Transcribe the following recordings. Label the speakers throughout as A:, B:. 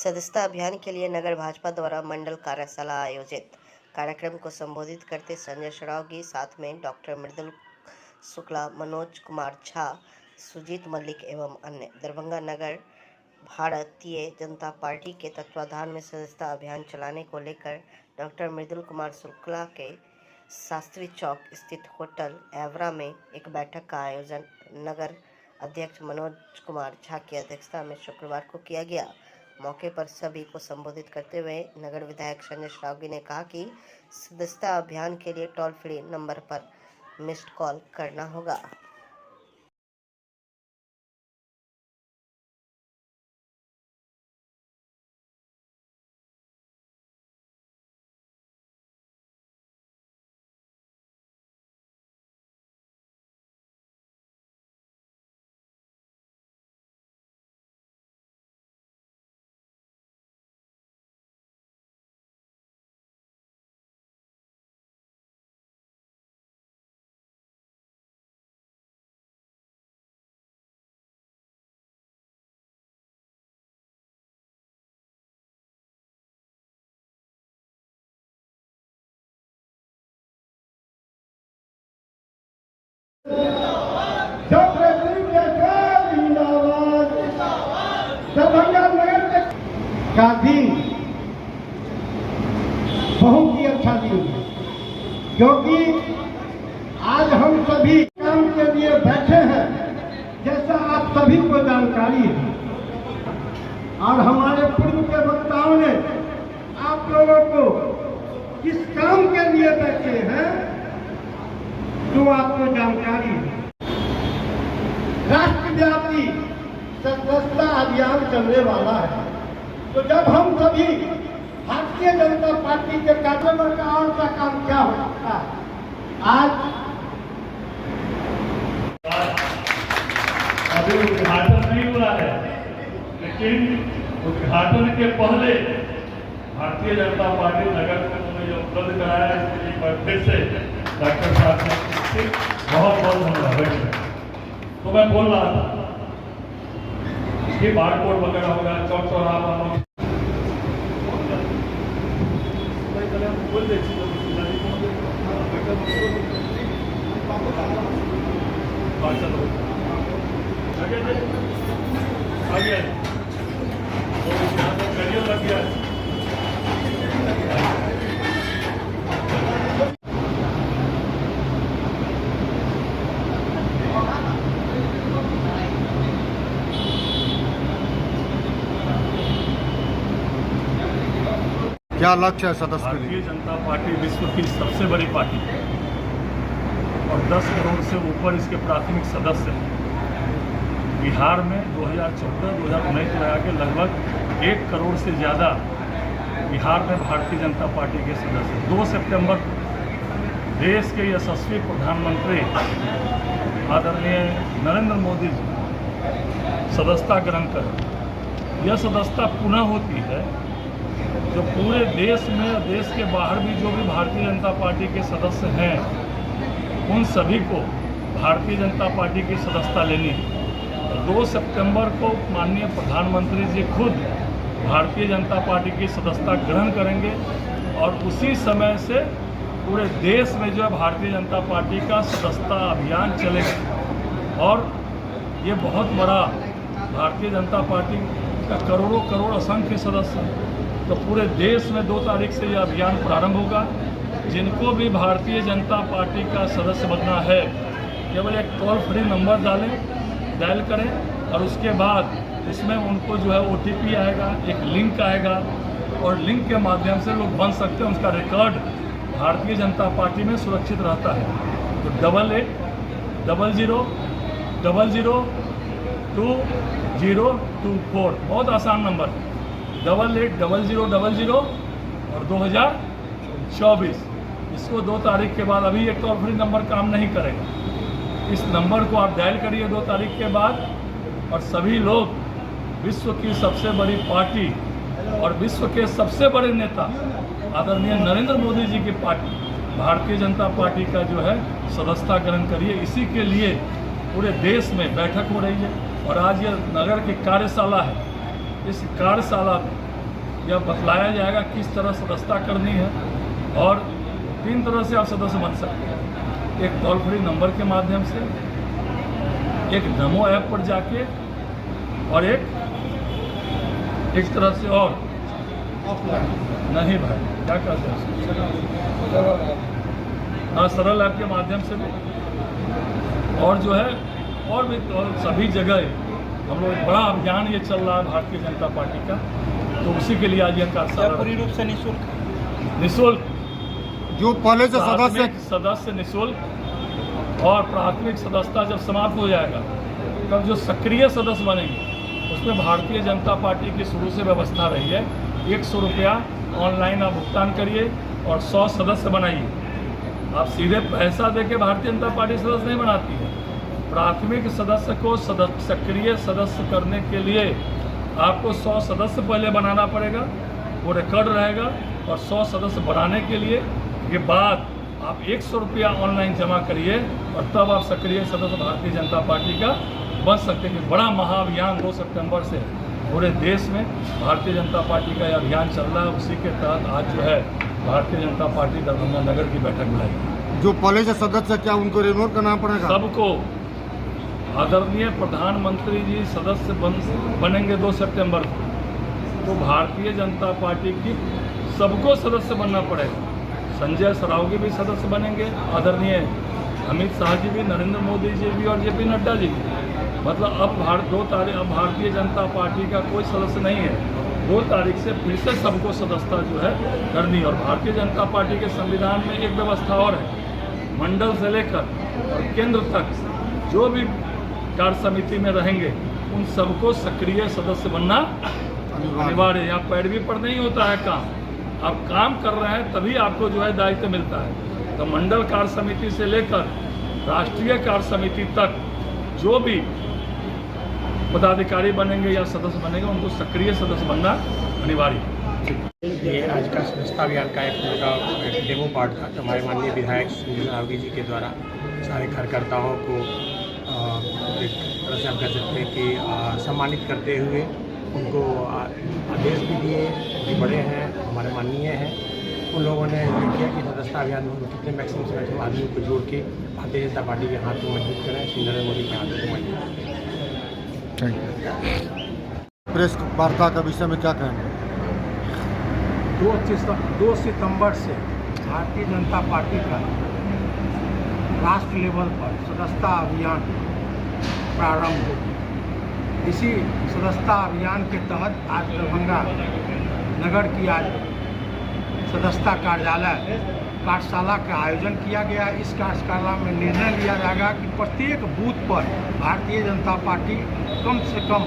A: सदस्यता अभियान के लिए नगर भाजपा द्वारा मंडल कार्यशाला आयोजित। कार्यक्रम को संबोधित करते संजय सरावगी, साथ में डॉक्टर मृदुल शुक्ला, मनोज कुमार झा, सुजीत मलिक एवं अन्य। दरभंगा नगर भारतीय जनता पार्टी के तत्वाधान में सदस्यता अभियान चलाने को लेकर डॉक्टर मृदुल कुमार शुक्ला के शास्त्री चौक स्थित होटल एवरा में एक बैठक का आयोजन नगर अध्यक्ष मनोज कुमार झा की अध्यक्षता में शुक्रवार को किया गया। मौके पर सभी को संबोधित करते हुए नगर विधायक संजय सरावगी ने कहा कि सदस्यता अभियान के लिए टोल फ्री नंबर पर मिस्ड कॉल करना होगा।
B: दरभंगा नगर का दिन बहुत ही अच्छा दिन है, क्योंकि आज हम सभी काम के लिए बैठे हैं। जैसा आप सभी को जानकारी है और हमारे पूर्व के वक्ताओं ने आप लोगों को किस काम के लिए बैठे हैं जो आपको जानकारी है। राष्ट्रव्यापी सदस्यता अभियान चलने वाला है, तो जब हम सभी भारतीय जनता पार्टी के कार्यक्रम का और का काम क्या हो सकता है। आज
C: अभी उद्घाटन नहीं हुआ है, लेकिन उद्घाटन के पहले भारतीय जनता पार्टी नगर ने जो उपलब्ध कराया है, इसके लिए एक बार फिर से डॉक्टर साहब से बहुत बहुत धन्यवाद। तो मैं बोल रहा था कि बारकोड वगैरह होगा, चौक चौराहा बोल दे आगे करियर लग गया।
B: क्या लक्ष्य है सदस्य?
C: भारतीय जनता पार्टी विश्व की सबसे बड़ी पार्टी है और 10 करोड़ से ऊपर इसके प्राथमिक सदस्य हैं। बिहार में 2014-2019 को लगा के लगभग 1 करोड़ से ज़्यादा बिहार में भारतीय जनता पार्टी के सदस्य। 2 सितंबर देश के यशस्वी प्रधानमंत्री आदरणीय नरेंद्र मोदी जी सदस्यता ग्रहण करें। यह सदस्यता पुनः होती है जो पूरे देश में और देश के बाहर भी जो भी भारतीय जनता पार्टी के सदस्य हैं, उन सभी को भारतीय जनता पार्टी की सदस्यता लेनी है। 2 सितंबर को माननीय प्रधानमंत्री जी खुद भारतीय जनता पार्टी की सदस्यता ग्रहण करेंगे और उसी समय से पूरे देश में जो है भारतीय जनता पार्टी का सदस्यता अभियान चलेगा। और ये बहुत बड़ा भारतीय जनता पार्टी का करोड़ों करोड़ असंख्य सदस्य, तो पूरे देश में 2 तारीख से यह अभियान प्रारंभ होगा। जिनको भी भारतीय जनता पार्टी का सदस्य बनना है, केवल एक टोल फ्री नंबर डायल करें और उसके बाद उसमें उनको जो है OTP आएगा, एक लिंक आएगा और लिंक के माध्यम से लोग बन सकते हैं। उसका रिकॉर्ड भारतीय जनता पार्टी में सुरक्षित रहता है। तो 8800002024 बहुत आसान नंबर है। 880000 और 2024। इसको 2 तारीख के बाद, अभी एक टोल फ्री नंबर काम नहीं करेगा। इस नंबर को आप डायल करिए 2 तारीख के बाद और सभी लोग विश्व की सबसे बड़ी पार्टी और विश्व के सबसे बड़े नेता आदरणीय नरेंद्र मोदी जी की पार्टी भारतीय जनता पार्टी का जो है सदस्यता ग्रहण करिए। इसी के लिए पूरे देश में बैठक हो रही है और आज ये नगर की कार्यशाला है। इस कार्यशाला में यह बतलाया जाएगा किस तरह सदस्यता करनी है। और 3 तरह से आप सदस्य बन सकते हैं, एक टोल फ्री नंबर के माध्यम से, एक नमो ऐप पर जाके, और एक तरह से और नहीं भाई क्या कहते हैं, हाँ सरल ऐप के माध्यम से भी, और जो है और भी सभी जगह हम लोग एक बड़ा अभियान ये चल रहा है भारतीय जनता पार्टी का, तो उसी के लिए आज यह कार्यशाला
D: पूरी रूप से
C: निःशुल्क
B: जो पहले से
C: सदस्य निःशुल्क, और प्राथमिक सदस्यता जब समाप्त हो जाएगा तब जो सक्रिय सदस्य बनेंगे उसमें भारतीय जनता पार्टी की शुरू से व्यवस्था रही है, 100 रुपया ऑनलाइन आप भुगतान करिए और 100 सदस्य बनाइए। आप सीधे पैसा देके भारतीय जनता पार्टी सदस्य नहीं बनाती है। प्राथमिक सदस्य को सक्रिय सदस्य करने के लिए आपको 100 सदस्य पहले बनाना पड़ेगा, वो रिकॉर्ड रहेगा, और 100 सदस्य बनाने के लिए के बाद आप 100 रुपया ऑनलाइन जमा करिए और तब आप सक्रिय सदस्य भारतीय जनता पार्टी का बन सकते हैं। बड़ा महाअभियान 2 सितंबर से पूरे देश में भारतीय जनता पार्टी का यह अभियान चल रहा है। उसी के तहत आज जो है भारतीय जनता पार्टी दरभंगा नगर की बैठक बुलाई।
B: जो पहले से सदस्य क्या उनको रिन्यू करना पड़ेगा?
C: सबको आदरणीय प्रधानमंत्री जी सदस्य बनेंगे 2 सितंबर को, तो भारतीय जनता पार्टी की सबको सदस्य बनना पड़ेगा। संजय सरावगी भी सदस्य बनेंगे, आदरणीय अमित शाह जी भी, नरेंद्र मोदी जी भी और JP नड्डा जी भी। मतलब अब 2 तारीख अब भारतीय जनता पार्टी का कोई सदस्य नहीं है। 2 तारीख से फिर से सबको सदस्यता जो है करनी। और भारतीय जनता पार्टी के संविधान में एक व्यवस्था और है, मंडल से लेकर और केंद्र तक जो भी कार्य समिति में रहेंगे उन सबको सक्रिय सदस्य बनना अनिवार्य है। यहाँ पैरवी पर नहीं होता है काम, आप काम कर रहे हैं तभी आपको जो है दायित्व मिलता है। तो मंडल कार्य समिति से लेकर राष्ट्रीय कार्य समिति तक जो भी पदाधिकारी बनेंगे या सदस्य बनेंगे उनको सक्रिय सदस्य बनना अनिवार्य है।
D: ये आज का सदस्यता अभियान का एक डेमो पार्ट था, जो हमारे माननीय विधायक सुनील सरावगी जी के द्वारा सारे कार्यकर्ताओं को एक तरह से आप कह सकते हैं कि सम्मानित करते हुए उनको आदेश भी दिए, जो बड़े हैं हमारे माननीय हैं, उन लोगों ने ये किया कि सदस्यता अभियान में हम कितने मैक्सिमम से मैक्सिमम आदमी को जोड़ के भारतीय जनता पार्टी के हाथ को मजबूत करें, श्री नरेंद्र मोदी के हाथ को मजबूत करें।
B: प्रेस वार्ता का विषय में क्या कहेंगे?
E: 2 सितंबर से भारतीय जनता पार्टी का राष्ट्र लेवल पर सदस्यता अभियान प्रारंभ होगी। इसी सदस्यता अभियान के तहत आज दरभंगा नगर की आज सदस्यता कार्यशाला का आयोजन किया गया। इस कार्यशाला में निर्णय लिया जाएगा कि प्रत्येक बूथ पर भारतीय जनता पार्टी कम से कम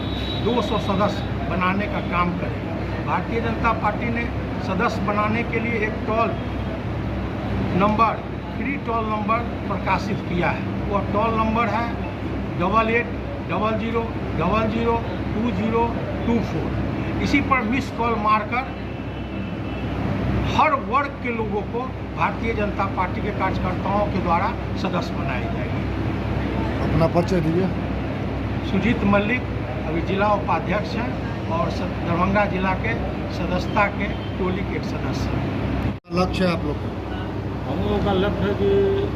E: 200 सदस्य बनाने का काम करेगी। भारतीय जनता पार्टी ने सदस्य बनाने के लिए एक toll number, free toll number प्रकाशित किया है। वह टोल नंबर है 8800002024। इसी पर मिस कॉल मारकर हर वर्ग के लोगों को भारतीय जनता पार्टी के कार्यकर्ताओं के द्वारा सदस्य बनाई जाएगी।
B: अपना परिचय दीजिए।
E: सुजीत मल्लिक अभी जिला उपाध्यक्ष हैं और दरभंगा जिला के सदस्यता के टोली के एक सदस्य हैं।
B: लक्ष्य है आप लोग का?
F: हम लोगों का लक्ष्य है कि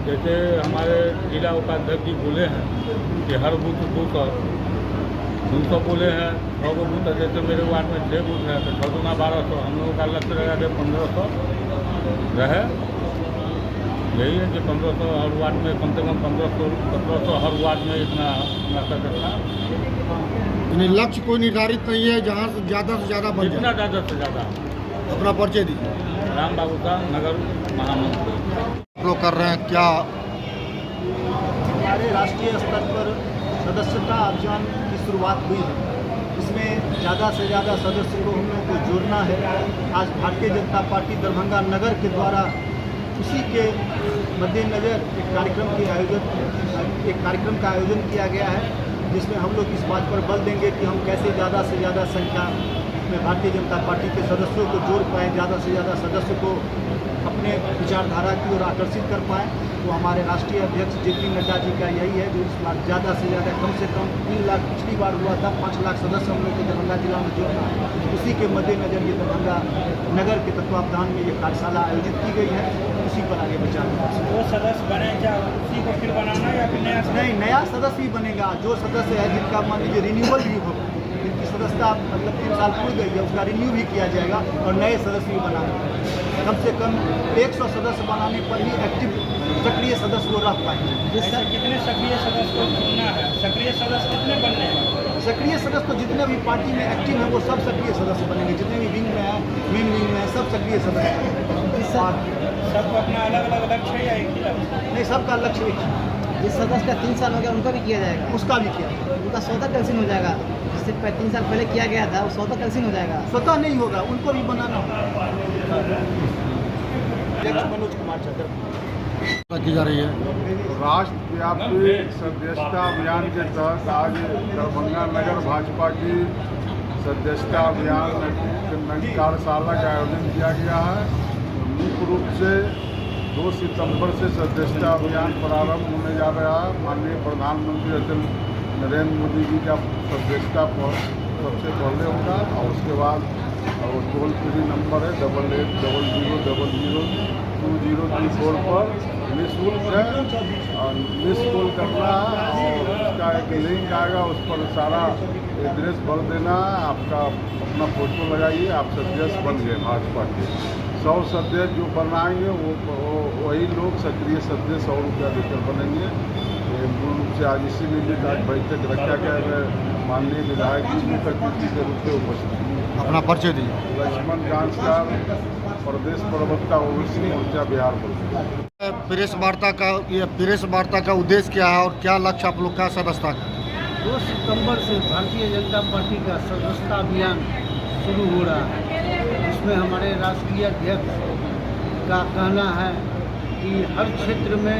F: जैसे हमारे जिला उपाध्यक्ष जी बोले हैं कि हर बूथ 200 बोले हैं, 100 बूथ है। जैसे मेरे वार्ड में 6 बूथ है तो 6 गुना 1200। हम लोगों का लक्ष्य रहेगा कि 1500 रहे। यही है कि 1500 हर वार्ड में, कम से कम 1500 हर वार्ड में इतना सकता।
B: यानी लक्ष्य कोई निर्धारित नहीं है, जहाँ से ज़्यादा बन
F: जितना ज़्यादा से ज़्यादा।
B: अपना परिचय दीजिए।
F: राम बाबू का नगर महामंत्री।
B: आप लोग कर रहे हैं क्या?
G: हमारे राष्ट्रीय स्तर पर सदस्यता अभियान की शुरुआत हुई है। इसमें ज़्यादा से ज़्यादा सदस्यों को हम लोगों को जोड़ना है। आज भारतीय जनता पार्टी दरभंगा नगर के द्वारा उसी के मद्देनज़र एक कार्यक्रम का आयोजन किया गया है, जिसमें हम लोग इस बात पर बल देंगे कि हम कैसे ज़्यादा से ज़्यादा संख्या उसमें भारतीय जनता पार्टी के सदस्यों को जोड़ पाएँ, ज़्यादा से ज़्यादा सदस्य को अपने विचारधारा की ओर आकर्षित कर पाएँ। तो हमारे राष्ट्रीय अध्यक्ष JP नड्डा जी का यही है जो इस बार ज़्यादा से ज़्यादा कम से कम 3 लाख, पिछली बार हुआ था 5 लाख सदस्य हम लोग को दरभंगा जिला में जोड़ना है। उसी के मद्देनजर ये दरभंगा नगर के तत्वावधान में ये कार्यशाला आयोजित की गई है। उसी पर आगे विचार
E: जो सदस्य बने क्या उसी को फिर बनाना या फिर नया
G: नहीं, नया सदस्य भी बनेगा। जो सदस्य है जिनका मान लीजिए रिन्यूअल भी हो, जिनकी सदस्यता मतलब 3 साल पूरी गई है, उसका रिन्यू भी किया जाएगा और नए सदस्य भी बनाना। कम से कम 100 सदस्य बनाने पर ही एक्टिव सक्रिय सदस्य को रख पाएंगे।
E: जिससे कितने सक्रिय सदस्य को चुनना है, सक्रिय सदस्य कितने बनने हैं?
G: सक्रिय सदस्य तो जितने भी पार्टी में एक्टिव है वो सब सक्रिय सदस्य बनेंगे। जितने भी विंग में हैं, मेन विंग में हैं, सब सक्रिय सदस्य बनेंगे।
E: सबको अपना अलग अलग लक्ष्य है या एक ही लक्ष्य?
G: नहीं, सबका लक्ष्य एक है।
H: जिस सदस्य का 3 साल हो गया उनका भी किया जाएगा,
G: उसका भी किया जाएगा।
H: उनका स्वतः कैंसिल हो जाएगा। जिससे 3 साल पहले किया गया था वो स्वतः कैंसिल हो जाएगा।
G: स्वतः नहीं होगा, उनको भी बनाना होगा। मनोज कुमार झा
B: की जा रही है। राष्ट्रव्यापी सदस्यता अभियान के तहत आज दरभंगा नगर भाजपा की सदस्यता अभियान कार्यशाला का आयोजन किया गया है। मुख्य रूप से 2 सितंबर से सदस्यता अभियान प्रारंभ होने जा रहा है। माननीय प्रधानमंत्री अटल नरेंद्र मोदी जी का सदस्यता सबसे पहले होगा और उसके बाद और टोल फ्री नंबर है 8800002024 पर निःशुल्क है और मिस कॉल करना है और उसका एक लिंक आएगा, उस पर सारा एड्रेस भर देना है। आपका अपना फोटो लगाइए, आप सदस्य बन गए भाजपा के। 100 सदस्य जो बनाएंगे वो वही लोग सक्रिय सदस्य 100 रुपया देकर बनेंगे। मूल रूप से आज इसी में आज बैठक रखा गया है। माननीय विधायक जी मुख्य अतिथि के रूप में उपस्थित अपना परिचय दिए। लक्ष्मण जांचकार, प्रदेश प्रवक्ता ओबीसी मोर्चा बिहार प्रदेश। प्रेस वार्ता का उद्देश्य क्या है और क्या लक्ष्य आप लोग का सदस्यता का?
I: 2 सितंबर से भारतीय जनता पार्टी का सदस्यता अभियान शुरू हो रहा है। इसमें हमारे राष्ट्रीय अध्यक्ष का कहना है कि हर क्षेत्र में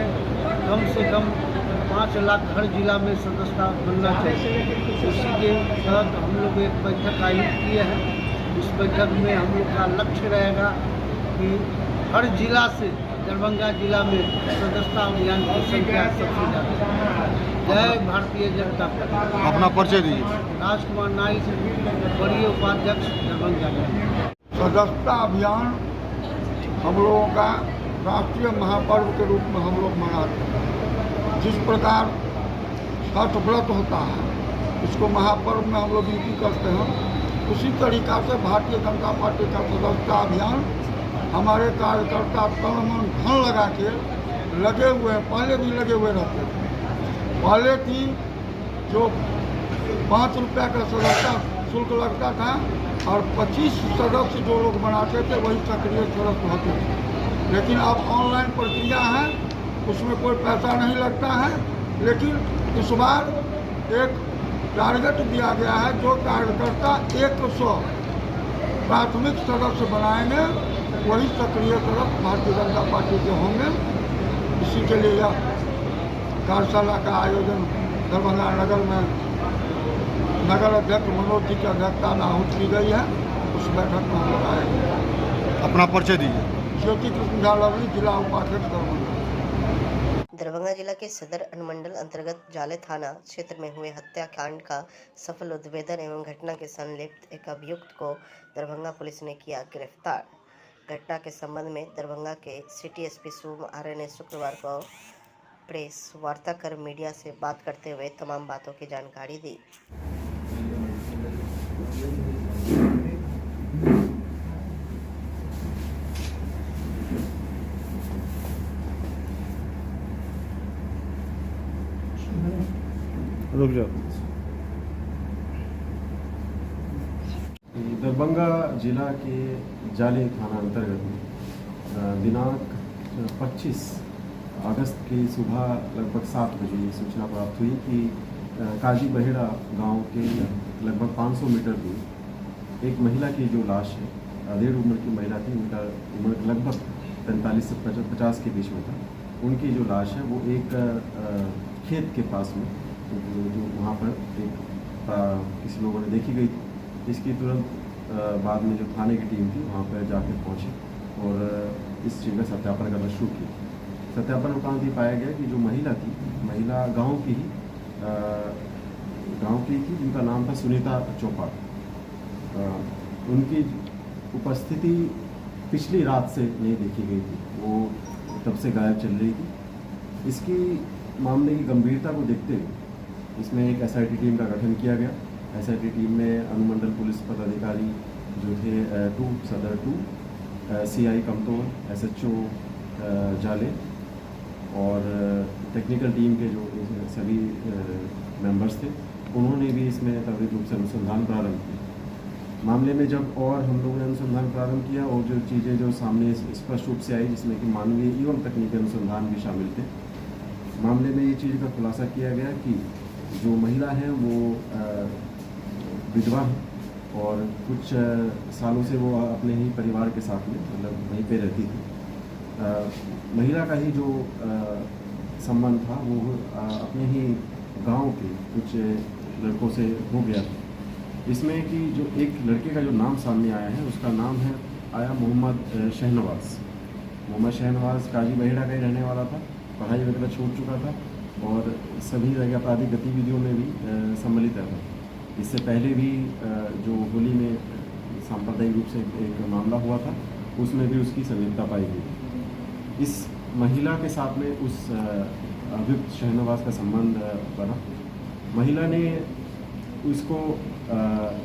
I: कम से कम 5 लाख हर जिला में सदस्यता बनना चाहिए। उसी के तहत हम लोग एक बैठक आयोजित किए हैं। इस बैठक में हम लोग का लक्ष्य रहेगा कि हर जिला से दरभंगा जिला में सदस्यता अभियान की संख्या सबसे ज़्यादा। जय भारतीय जनता पार्टी।
B: अपना परिचय दीजिए।
I: राजकुमार नाइक, वरीय उपाध्यक्ष दरभंगा।
B: सदस्यता अभियान हम लोगों का राष्ट्रीय महापर्व के रूप में हम लोग मनाते हैं। जिस प्रकार छठ व्रत होता है उसको महापर्व में हम लोग गिनती करते हैं, उसी तरीका से भारतीय जनता पार्टी का सदस्यता अभियान हमारे कार्यकर्ता तन मन धन लगा के लगे हुए, पहले भी लगे हुए रहते थे। पहले थी जो 5 रुपया का सदस्यता शुल्क लगता था और 25 सदस्य जो लोग बनाते थे वही सक्रिय सदस्य होते थे। लेकिन अब ऑनलाइन प्रक्रिया है, उसमें कोई पैसा नहीं लगता है। लेकिन इस बार एक टारगेट दिया गया है, जो कार्यकर्ता 100 प्राथमिक सदस्य बनाएंगे वही सक्रिय सदस्य भारतीय जनता पार्टी के होंगे। इसी के लिए यह कार्यशाला का आयोजन दरभंगा नगर में नगर अध्यक्ष मनोज जी की अध्यक्षता में आहूत की गई है। उस बैठक में हम लोग आएंगे। अपना परिचय दीजिए। ज्योति कृष्ण झा लवली, जिला उपाध्यक्ष दरभंगा।
A: दरभंगा जिला के सदर अनुमंडल अंतर्गत जाले थाना क्षेत्र में हुए हत्याकांड का सफल उद्भेदन एवं घटना के संलिप्त एक अभियुक्त को दरभंगा पुलिस ने किया गिरफ्तार। घटना के संबंध में दरभंगा के सिटी एसपी शुभम आर्य ने शुक्रवार को प्रेस वार्ता कर मीडिया से बात करते हुए तमाम बातों की जानकारी दी।
B: रुक जाओ।
J: दरभंगा जिला के जाले थाना अंतर्गत दिनांक 25 अगस्त की सुबह लगभग 7 बजे ये सूचना प्राप्त हुई कि काजी बहेड़ा गांव के लगभग 500 मीटर दूर एक महिला की जो लाश है, अधेड़ उम्र की महिला थी, उनका उम्र लगभग 45 से 50 के बीच में था। उनकी जो लाश है वो एक खेत के पास में जो वहाँ पर एक किसी लोगों ने देखी गई। इसकी तुरंत बाद में जो थाने की टीम थी वहाँ पर जाके पहुँची और इस चीज़ का सत्यापन करना शुरू किया। सत्यापन उपरांत ये पाया गया कि जो महिला थी, महिला गांव की थी जिनका नाम था सुनीता चोपड़ा। उनकी उपस्थिति पिछली रात से नहीं देखी गई थी, वो तब से गायब चल रही थी। इसकी मामले की गंभीरता को देखते हुए इसमें एक एसआईटी टीम का गठन किया गया। एसआईटी टीम में अनुमंडल पुलिस पदाधिकारी जो थे 2 सदर 2, सीआई कमतौल, एसएचओ जाले और टेक्निकल टीम के जो सभी मेंबर्स थे, उन्होंने भी इसमें त्वरित रूप से अनुसंधान प्रारंभ किया। मामले में जब और हम लोगों ने अनुसंधान प्रारंभ किया और जो चीज़ें जो सामने स्पष्ट रूप से आई, जिसमें कि मानवीय एवं तकनीकी अनुसंधान भी शामिल थे, मामले में ये चीज़ का खुलासा किया गया कि जो महिला है वो विधवा है और कुछ सालों से वो अपने ही परिवार के साथ में मतलब वहीं पे रहती थी। महिला का ही जो संबंध था वो अपने ही गांव के कुछ लड़कों से हो गया था। इसमें कि जो एक लड़के का जो नाम सामने आया है, उसका नाम है मोहम्मद शहनवाज। मोहम्मद शहनवाज काजी बहेड़ा का ही रहने वाला था, पढ़ाई वगैरह छोड़ चुका था और सभी जगह आपराधिक गतिविधियों में भी सम्मिलित रहता था। इससे पहले भी जो होली में सांप्रदायिक रूप से एक मामला हुआ था, उसमें भी उसकी संलिप्तता पाई गई। इस महिला के साथ में उस अभियुक्त शहनवाज का संबंध बना। महिला ने उसको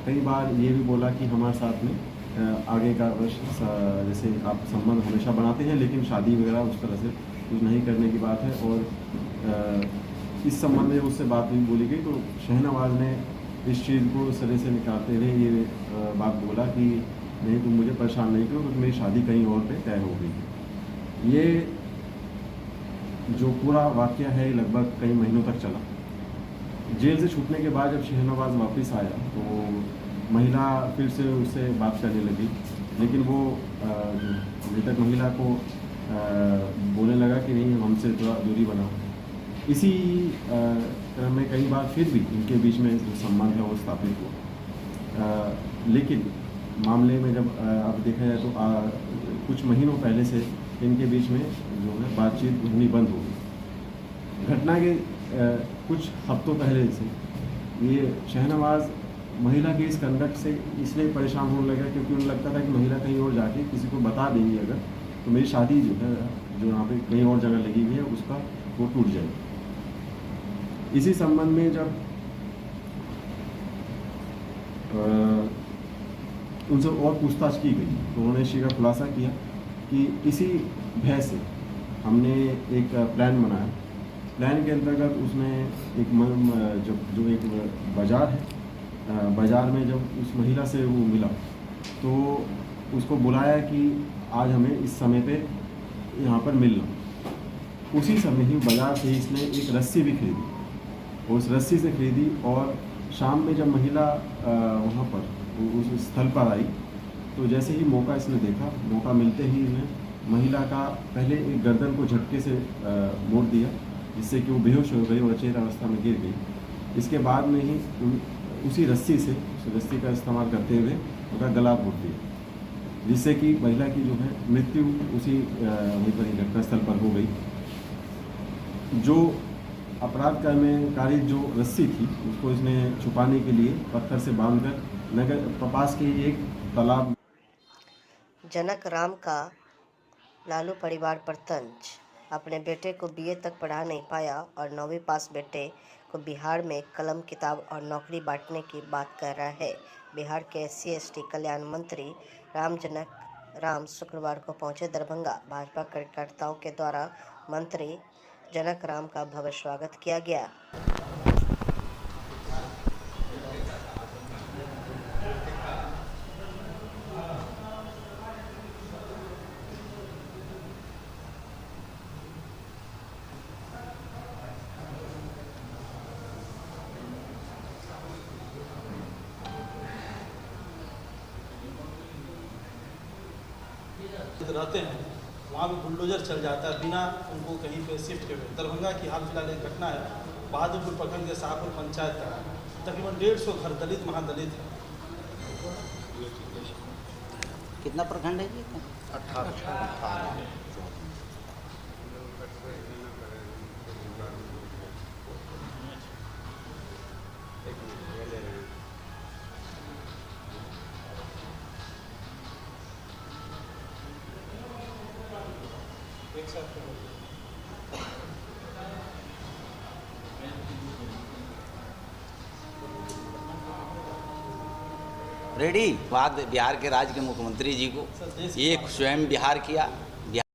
J: कई बार ये भी बोला कि हमारे साथ में आगे का जैसे आप संबंध हमेशा बनाते हैं, लेकिन शादी वगैरह उस तरह से कुछ नहीं करने की बात है। और इस संबंध में उससे बात भी बोली गई, तो शहनवाज ने इस चीज़ को सिरे से निकालते हुए ये बात बोला कि नहीं, तुम मुझे परेशान नहीं करो, तो मेरी शादी कहीं और पे तय हो गई। ये जो पूरा वाक़या है लगभग कई महीनों तक चला। जेल से छूटने के बाद जब शहनवाज वापस आया तो महिला फिर से उससे बात करने लगी, लेकिन वो मृतक महिला को बोलने लगा कि नहीं, हमसे थोड़ा दूरी बनाओ। इसी क्रम में कई बार फिर भी इनके बीच में जो संबंध है वो स्थापित हुआ। लेकिन मामले में जब अब देखा जाए तो कुछ महीनों पहले से इनके बीच में जो है बातचीत होनी बंद हो गई। घटना के कुछ हफ्तों पहले से ये शहनवाज महिला के इस कंडक्ट से इसलिए परेशान होने लगा क्योंकि उन्हें लगता था कि महिला कहीं और जाके किसी को बता देंगी अगर, तो मेरी शादी जो है जो यहाँ पे कहीं और जगह लगी हुई है उसका वो टूट जाएगी। इसी संबंध में जब उनसे और पूछताछ की गई तो उन्होंने इस चीज़ का खुलासा किया कि इसी भय से हमने एक प्लान बनाया। प्लान के अंतर्गत उसने एक जो एक बाज़ार है, बाज़ार में जब उस महिला से वो मिला तो उसको बुलाया कि आज हमें इस समय पे यहाँ पर मिलना। उसी समय ही बाज़ार से ही इसने एक रस्सी भी खरीदी और उस रस्सी से खरीदी और शाम में जब महिला वहाँ पर उस स्थल पर आई तो जैसे ही मौका इसने देखा, मौका मिलते ही इन्हें महिला का पहले एक गर्दन को झटके से मोड़ दिया जिससे कि वो बेहोश हो गई और अचेत अवस्था में गिर गई। इसके बाद में ही उसी रस्सी से उस रस्सी का इस्तेमाल करते हुए उसका गला घोट दिया जिससे कि महिला की जो है मृत्यु उसी वहीं पर ही घटनास्थल पर हो गई। जो अपराध में कारित जो रस्सी थी उसको इसने छुपाने के लिए पत्थर से बांधकर नगर पास के एक तालाब।
A: जनक राम का लालू परिवार पर तंज। अपने बेटे को बीए तक पढ़ा नहीं पाया और 9वीं पास बेटे को बिहार में कलम किताब और नौकरी बांटने की बात कर रहा है। बिहार के SC/ST कल्याण मंत्री जनक राम शुक्रवार को पहुंचे दरभंगा। भाजपा कार्यकर्ताओं के द्वारा मंत्री जनक राम का भव्य स्वागत किया गया।
K: रहते हैं वहाँ भी बुलडोजर चल जाता है बिना उनको कहीं पे शिफ्ट किए हुए। दरभंगा की हाल फिलहाल एक घटना है, बहादुरपुर प्रखंड के शाहपुर पंचायत का तकरीबन 150 घर दलित महादलित है।
L: कितना प्रखंड है जी?
K: 18।
L: रेडी बात बिहार के राज्य के मुख्यमंत्री जी को, ये स्वयं बिहार किया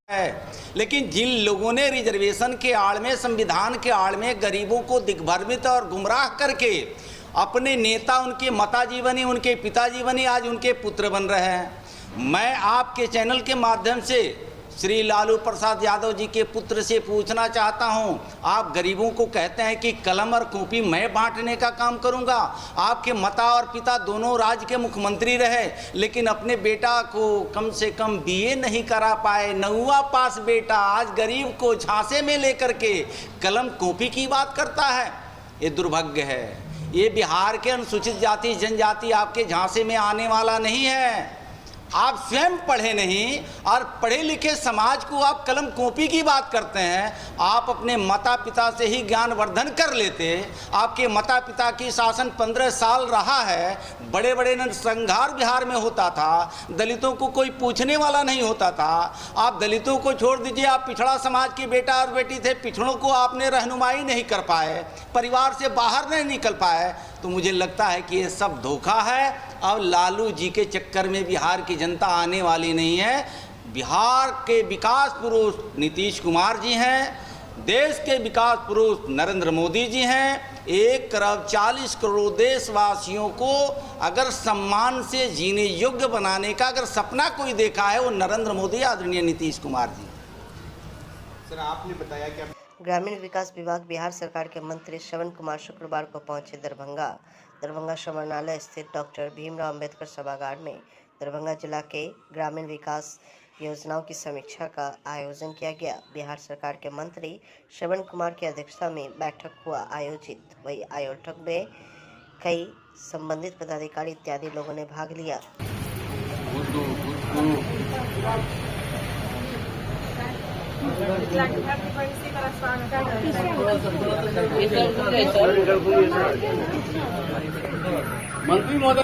L: है। लेकिन जिन लोगों ने रिजर्वेशन के आड़ में, संविधान के आड़ में गरीबों को दिग्भ्रमित और गुमराह करके अपने नेता, उनके माताजी बने, उनके पिताजी बने, आज उनके पुत्र बन रहे हैं। मैं आपके चैनल के माध्यम से श्री लालू प्रसाद यादव जी के पुत्र से पूछना चाहता हूं, आप गरीबों को कहते हैं कि कलम और कॉपी मैं बांटने का काम करूंगा। आपके माता और पिता दोनों राज्य के मुख्यमंत्री रहे, लेकिन अपने बेटा को कम से कम बीए नहीं करा पाए, 9वां पास बेटा आज गरीब को झांसे में लेकर के कलम कॉपी की बात करता है। ये दुर्भाग्य है। ये बिहार के अनुसूचित जाति जनजाति आपके झांसे में आने वाला नहीं है। आप स्वयं पढ़े नहीं और पढ़े लिखे समाज को आप कलम कॉपी की बात करते हैं। आप अपने माता पिता से ही ज्ञानवर्धन कर लेते। आपके माता पिता की शासन 15 साल रहा है। बड़े बड़े नरसंहार बिहार में होता था, दलितों को कोई पूछने वाला नहीं होता था। आप दलितों को छोड़ दीजिए, आप पिछड़ा समाज के बेटा और बेटी थे, पिछड़ों को आपने रहनुमाई नहीं कर पाए, परिवार से बाहर नहीं निकल पाए। तो मुझे लगता है कि ये सब धोखा है और लालू जी के चक्कर में बिहार की जनता आने वाली नहीं है। बिहार के विकास पुरुष नीतीश कुमार जी हैं, देश के विकास पुरुष नरेंद्र मोदी जी हैं। 1 अरब 40 करोड़ देशवासियों को अगर सम्मान से जीने योग्य बनाने का अगर सपना कोई देखा है वो नरेंद्र मोदी, आदरणीय नीतीश कुमार जी।
K: सर, आपने बताया कि
A: ग्रामीण विकास विभाग बिहार सरकार के मंत्री श्रवण कुमार शुक्रवार को पहुंचे दरभंगा समरणालय स्थित डॉक्टर भीमराव अंबेडकर सभागार में दरभंगा जिला के ग्रामीण विकास योजनाओं की समीक्षा का आयोजन किया गया। बिहार सरकार के मंत्री श्रवण कुमार की अध्यक्षता में बैठक हुआ आयोजित। वही बैठक में कई संबंधित पदाधिकारी इत्यादि लोगों ने भाग लिया।
F: मंत्री महोदय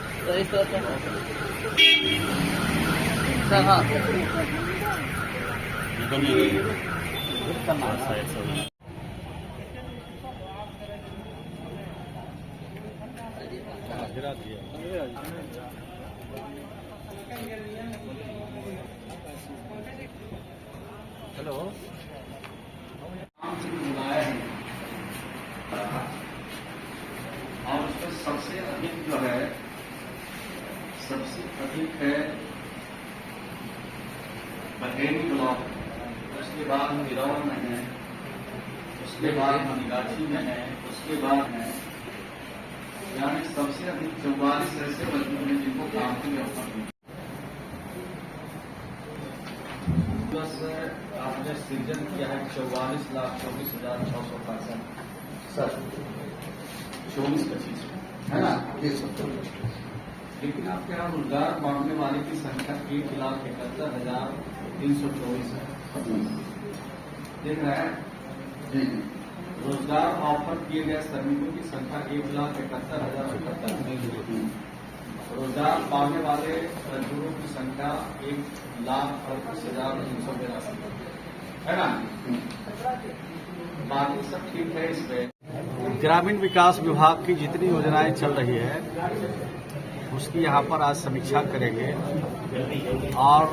F: हेलो
M: और उसमें सबसे अधिक जो है, सबसे अधिक है बघेली ब्लॉक, उसके बाद बिरौर में है, उसके बाद मनिगाछी में है, उसके बाद है, यानी सबसे अधिक 44 ऐसे मजदूर हैं जिनको काम की व्यवस्था मिली। आपने सृजन किया है 44,24,665 सर 24-25 है ना, ये सब। लेकिन आपके यहाँ रोजगार मांगने वाले की संख्या 1,71,324 है। देख रहे हैं जी। रोजगार ऑफर किए गए श्रमिकों की संख्या 1,71,078। रोजगार पाने वाले मजदूरों की संख्या 1,38,382 है ना। बाकी सब ठीक है। इसमें
E: ग्रामीण विकास विभाग की जितनी योजनाएं चल रही है उसकी यहाँ पर आज समीक्षा करेंगे और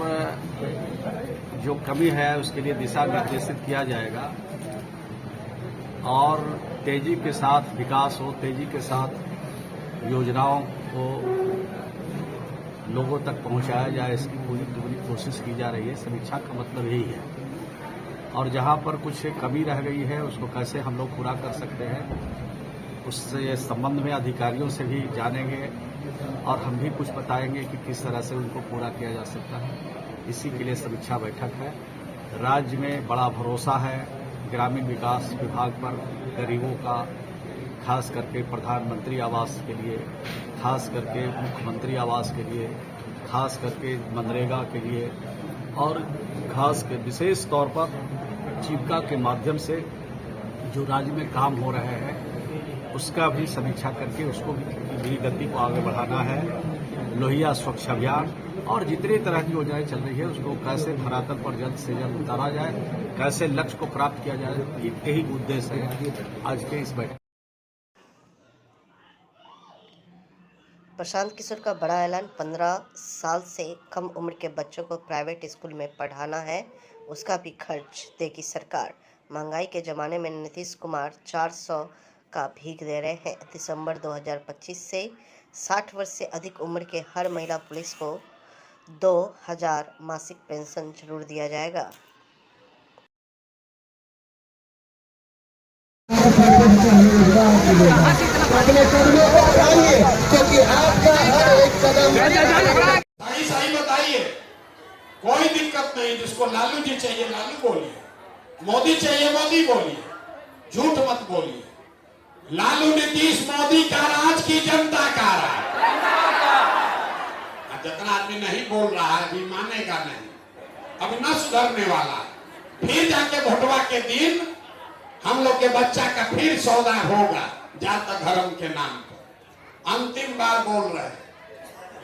E: जो कमी है उसके लिए दिशा निर्देशित किया जाएगा और तेजी के साथ विकास हो, तेजी के साथ योजनाओं को लोगों तक पहुंचाया जाए, इसकी पूरी कोशिश की जा रही है। समीक्षा का मतलब यही है और जहां पर कुछ कमी रह गई है उसको कैसे हम लोग पूरा कर सकते हैं, उससे संबंध में अधिकारियों से भी जानेंगे और हम भी कुछ बताएंगे कि किस तरह से उनको पूरा किया जा सकता है। इसी के लिए समीक्षा बैठक है। राज्य में बड़ा भरोसा है ग्रामीण विकास विभाग पर, गरीबों का, खास करके प्रधानमंत्री आवास के लिए, खास करके मुख्यमंत्री आवास के लिए
N: खास करके मनरेगा के लिए और खास के विशेष तौर पर जीविका के माध्यम से जो राज्य में काम हो रहे हैं उसका भी समीक्षा करके उसको भी गति को आगे बढ़ाना है। लोहिया स्वच्छ अभियान और जितनी तरह की योजनाएं चल रही है उसको कैसे धरातल पर जल्द से जल्द उतारा जाए, कैसे लक्ष्य को प्राप्त किया जाए, यही उद्देश्य है आज के इस बैठक।
A: प्रशांत किशोर का बड़ा ऐलान, 15 साल से कम उम्र के बच्चों को प्राइवेट स्कूल में पढ़ाना है, उसका भी खर्च देगी सरकार। महंगाई के ज़माने में नीतीश कुमार 400 का भीख दे रहे हैं। दिसंबर 2025 से 60 वर्ष से अधिक उम्र के हर महिला पुलिस को 2000 मासिक पेंशन जरूर दिया जाएगा।
O: सही बताइए, कोई दिक्कत नहीं। जिसको लालू जी चाहिए लालू बोलिए, मोदी चाहिए मोदी बोलिए, झूठ मत बोलिए। लालू नीतीश मोदी का राज की जनता का राज। जितना आदमी नहीं बोल रहा है अभी मानेगा नहीं, अब न सुधरने वाला। फिर जाके भोटवा के दिन हम लोग के बच्चा का फिर सौदा होगा जाता धर्म के नाम पर। अंतिम बार बोल रहे हैं,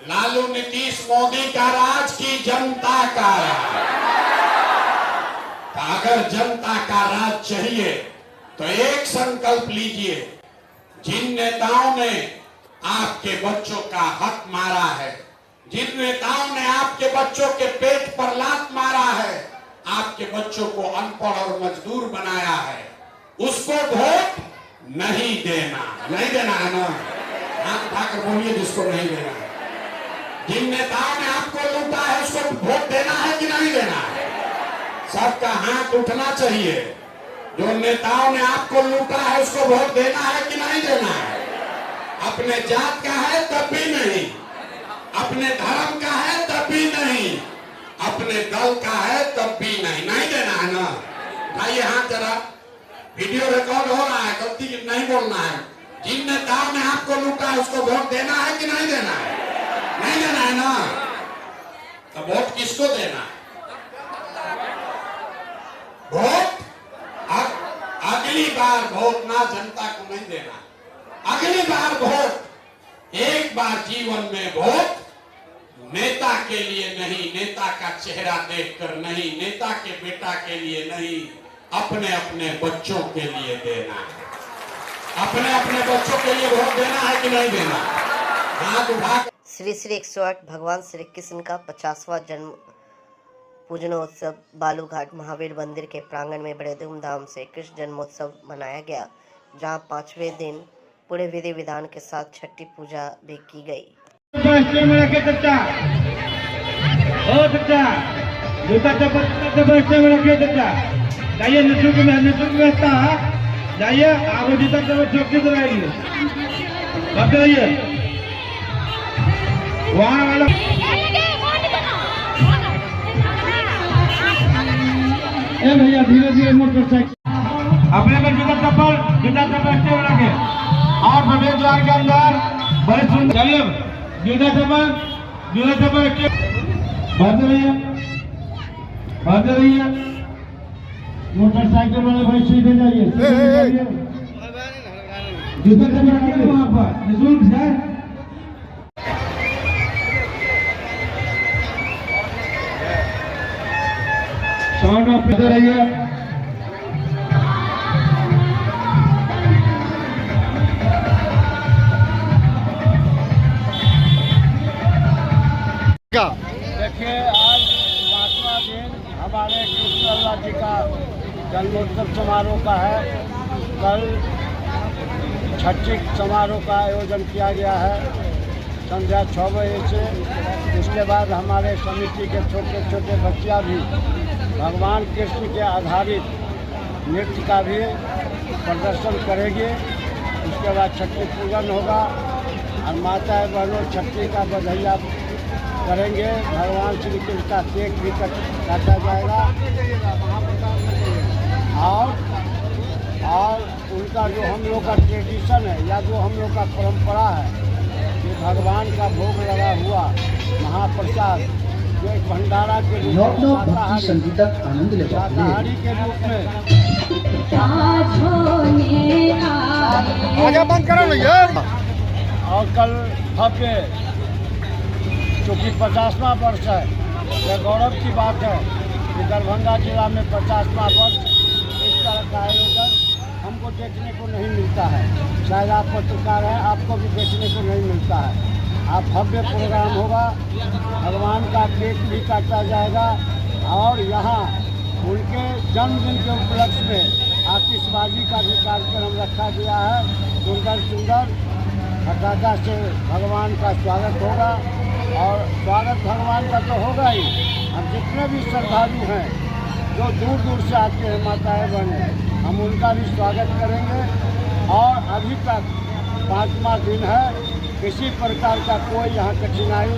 O: लालू नीतीश मोदी का राज की जनता का राज। अगर जनता का राज चाहिए तो एक संकल्प लीजिए, जिन नेताओं ने आपके बच्चों का हक मारा है, जिन नेताओं ने आपके बच्चों के पेट पर लात मारा है, आपके बच्चों को अनपढ़ और मजदूर बनाया है, उसको वोट नहीं देना। नहीं देना है ना? हाथ उठाकर बोलिए जिसको नहीं देना है। जिन नेताओं ने आपको लूटा है उसको वोट देना है कि नहीं देना है? सबका हाथ उठना चाहिए। जो नेताओं ने आपको लूटा है उसको वोट देना है कि नहीं देना है? अपने जात का है तब भी नहीं, अपने धर्म का है तब भी नहीं, अपने दल का है तब भी नहीं। नहीं देना है ना? भाई हाथ जरा, वीडियो रिकॉर्ड हो रहा है, गलती नहीं बोलना है। जिन नेताओं ने आपको लूटा है उसको वोट देना है कि नहीं देना है? नहीं देना है ना? तो वोट किसको देना है? वोट अगली बार वोट ना जनता को नहीं देना, अगली बार वोट, एक बार जीवन में वोट नेता के लिए नहीं, नेता का चेहरा देखकर नहीं, नेता के बेटा के लिए नहीं, अपने अपने बच्चों के लिए देना है। अपने अपने बच्चों के लिए वोट देना है कि नहीं देना? हाथ उठा।
A: श्री श्री 108 भगवान श्री कृष्ण का 50वां जन्म पूजनोत्सव बालूघाट महावीर मंदिर के प्रांगण में बड़े धूमधाम से कृष्ण जन्मोत्सव मनाया गया, जहां 5वें दिन पूरे विधि विधान के साथ छठी पूजा भी की गई।
B: जाइए निःशुल्क व्यवस्था है, जाइए आगे जूता सुरक्षित रहेंगे। वहाँ वाला भैया धीरे धीरे मोटरसाइकिल अपने में जूता चप्पल स्टे बना के और प्रवेश द्वार के अंदर बड़े सुंदर चलिए जूता चप्पल बढ़ते रहिए। मोटरसाइकिल वाले भाई सीधे जाइए, जूता चप्पल वहाँ पर निःशुल्क है। साउंड ऑफ करते रहिए।
I: देखिए आज 5वां दिन हमारे कृष्ण जी का जन्मोत्सव समारोह का है। कल छठी समारोह का आयोजन किया गया है संध्या 6 बजे से। उसके बाद हमारे समिति के छोटे छोटे बच्चियाँ भी भगवान कृष्ण के आधारित नृत्य का भी प्रदर्शन करेंगे। उसके बाद छठी पूजन होगा और माता बहनों छठी का बधाइयाँ करेंगे। भगवान श्री कृष्ण का केक भी काटा जाएगा और उनका जो हम लोग का ट्रेडिशन है या जो हम लोग का परंपरा है ये भगवान का भोग लगा हुआ महाप्रसाद जो एक भंडारा के रूप में शाकाहारी के रूप में
B: आगे बंद करो ना यार।
I: और कल भव्य चूँकि 50वां वर्ष है, यह गौरव की बात है कि दरभंगा जिला में 50वां वर्ष इस तरह का आयोजन हमको देखने को नहीं मिलता है। शायद आप पत्रकार हैं, आपको भी देखने को नहीं मिलता है। आप भव्य प्रोग्राम होगा, भगवान का केक भी काटा जाएगा और यहाँ उनके जन्मदिन के उपलक्ष्य में आतिशबाजी का भी कार्यक्रम रखा गया है। सुंदर सुंदर फटाखा से भगवान का स्वागत होगा और स्वागत भगवान का तो होगा ही। अब जितने भी श्रद्धालु हैं जो दूर दूर से आते हैं माताएं बहनें, हम उनका भी स्वागत करेंगे। और अभी तक 5वां दिन है, किसी प्रकार का कोई यहाँ कठिनाई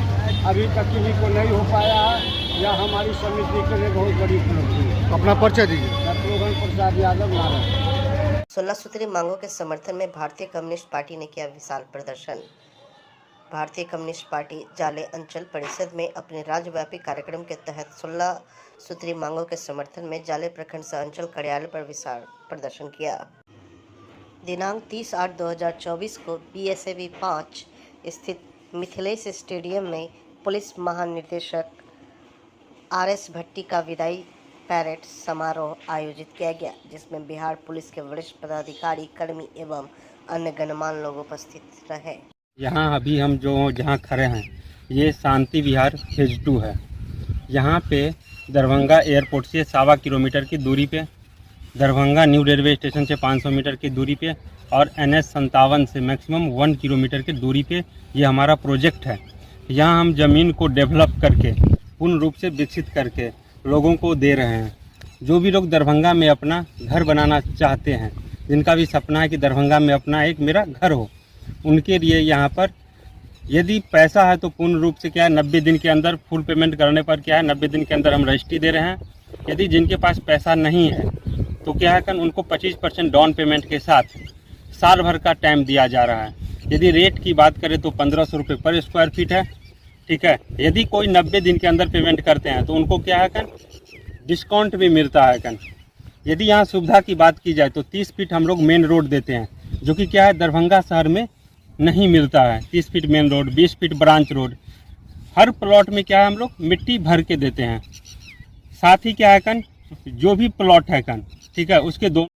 I: अभी तक किसी को नहीं हो पाया है। यह हमारी समिति के लिए बहुत बड़ी उपलब्धि है।
B: अपना परिचय दीजिए।
I: शत्रुघ्न प्रसाद यादव नारायण।
A: 16 सूत्री मांगों के समर्थन में भारतीय कम्युनिस्ट पार्टी ने किया विशाल प्रदर्शन। भारतीय कम्युनिस्ट पार्टी जाले अंचल परिषद में अपने राज्यव्यापी कार्यक्रम के तहत 16 सूत्री मांगों के समर्थन में जाले प्रखंड सह अंचल कार्यालय पर विशाल प्रदर्शन किया। दिनांक 30/8/2024 को BSAV 5 स्थित मिथिलेश स्टेडियम में पुलिस महानिदेशक RS भट्टी का विदाई पैरेड समारोह आयोजित किया गया, जिसमें बिहार पुलिस के वरिष्ठ पदाधिकारी, कर्मी एवं अन्य गणमान्य लोग उपस्थित रहे।
P: यहाँ अभी हम जहाँ खड़े हैं ये शांति विहार फेज 2 है। यहाँ पे दरभंगा एयरपोर्ट से 1.25 किलोमीटर की दूरी पे, दरभंगा न्यू रेलवे स्टेशन से 500 मीटर की दूरी पे और NH 57 से मैक्सिमम 1 किलोमीटर की दूरी पे ये हमारा प्रोजेक्ट है। यहाँ हम ज़मीन को डेवलप करके पूर्ण रूप से विकसित करके लोगों को दे रहे हैं। जो भी लोग दरभंगा में अपना घर बनाना चाहते हैं, जिनका भी सपना है कि दरभंगा में अपना एक मेरा घर हो, उनके लिए यहाँ पर यदि पैसा है तो पूर्ण रूप से क्या है 90 दिन के अंदर फुल पेमेंट करने पर क्या है 90 दिन के अंदर हम रजिस्ट्री दे रहे हैं। यदि जिनके पास पैसा नहीं है तो क्या है कि उनको 25% डाउन पेमेंट के साथ साल भर का टाइम दिया जा रहा है। यदि रेट की बात करें तो 1500 रुपये पर स्क्वायर फीट है, ठीक है। यदि कोई 90 दिन के अंदर पेमेंट करते हैं तो उनको क्या है डिस्काउंट भी मिलता है। यदि यहाँ सुविधा की बात की जाए तो 30 फीट हम लोग मेन रोड देते हैं, जो कि क्या है दरभंगा शहर में नहीं मिलता है। 30 feet main road, 20 feet branch road, हर प्लॉट में क्या है हम लोग मिट्टी भर के देते हैं। साथ ही क्या है जो भी प्लॉट है ठीक है उसके दो